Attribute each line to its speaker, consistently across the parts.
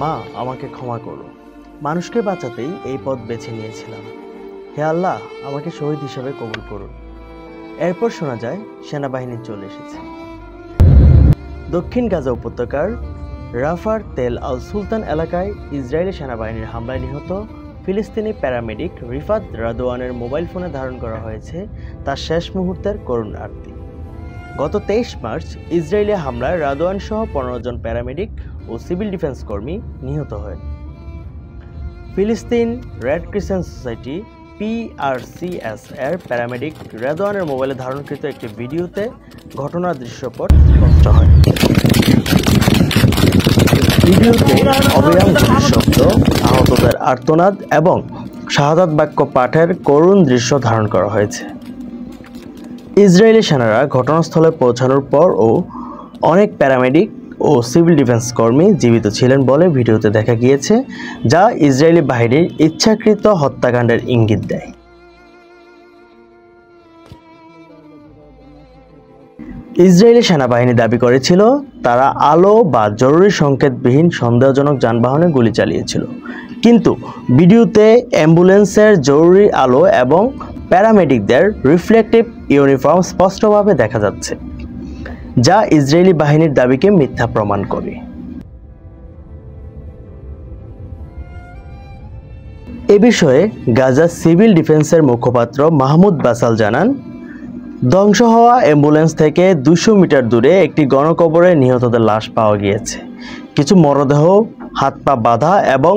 Speaker 1: মা, আমাকে ক্ষমা করো। মানুষকে বাঁচাতেই এই পথ বেছে নিয়েছিলাম। হে আল্লাহ, আমাকে শহীদ হিসেবে কবুল করুন। এরপর শোনা যায় সেনাবাহিনী চলে এসেছে। দক্ষিণ গাজা উপত্যকার রাফার তেল আল সুলতান এলাকায় ইসরায়েলি সেনাবাহিনীর হামলায় নিহত ফিলিস্তিনি প্যারামেডিক রিফাত রাদওয়ানের মোবাইল ফোনে ধারণ করা হয়েছে তার শেষ মুহূর্তের করুণ আরতি। গত 23 মার্চ ইসরায়েলি হামলায় রাদওয়ান সহ 15 জন প্যারামেডিক ও সিভিল ডিফেন্স কর্মী নিহত হয়। ফিলিস্তিন রেড ক্রিসেন্ট সোসাইটি PRCS এর প্যারামেডিক রাদওয়ানের মোবাইলে ধারণকৃত একটি ভিডিওতে ঘটনার দৃশ্যপট স্পষ্ট হয়। ভিডিওতে অবিরাম গুলির শব্দ, আহতদের আর্তনাদ এবং শাহাদাত বাক্য পাঠের করুণ দৃশ্য ধারণ করা হয়েছে। ইসরায়েলি সেনারা ঘটনাস্থলে পৌঁছানোর পরও অনেক প্যারামেডিক ও সিভিল ডিফেন্স কর্মী জীবিত ছিলেন বলে ভিডিওতে দেখা গিয়েছে, যা ইসরায়েলি বাহিনীর ইচ্ছাকৃত হত্যাকাণ্ডের ইঙ্গিত দেয়। ইসরায়েলি সেনাবাহিনী দাবি করেছিল তারা আলো বা জরুরি সংকেতবিহীন সন্দেহজনক যানবাহনে গুলি চালিয়েছিল, কিন্তু ভিডিওতে অ্যাম্বুলেন্সের জরুরি আলো এবং প্যারামেডিকদের রিফ্লেকটিভ ইউনিফর্ম স্পষ্টভাবে দেখা যাচ্ছে, যা ইসরায়েলি বাহিনীর দাবিকে মিথ্যা প্রমাণ করে। এ বিষয়ে গাজা সিভিল ডিফেন্সের মুখপাত্র মাহমুদ বাসাল জানান, ধ্বংস হওয়া অ্যাম্বুলেন্স থেকে 200 মিটার দূরে একটি গণকবরে নিহতদের লাশ পাওয়া গিয়েছে। কিছু মরদেহ হাত পা বাঁধা এবং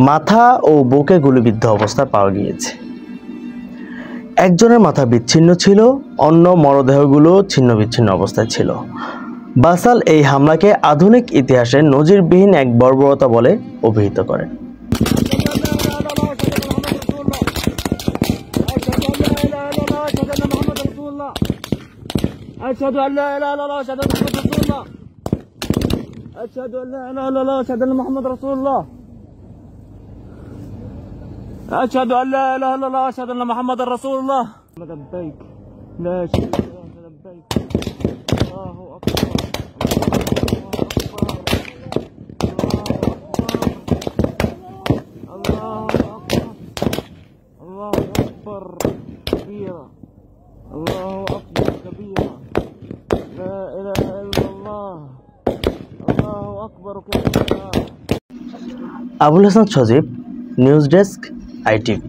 Speaker 1: মাথা ও বুকে গুলিবিদ্ধ অবস্থায় পাওয়া গিয়েছে। একজনের মাথা বিচ্ছিন্ন ছিল, অন্য মরদেহগুলো ছিন্ন বিচ্ছিন্ন অবস্থায় ছিল। বাসাল এই হামলাকে আধুনিক ইতিহাসে নজিরবিহীন এক বর্বরতা বলে অভিহিত করেন। أشهد أن لا إله إلا الله أشهد أن محمد رسول الله أشهد أن لا إله إلا الله أشهد أن محمد رسول الله أشهد أن لا إله إلا الله أشهد أن محمد رسول الله لبيك لا شريك لك لبيك الله أكبر الله أكبر الله أكبر كبيرا الله أكبر كبيرا لا إله إلا الله الله أكبر كبيرا। Abul Hasan Sajib, news desk, ITV।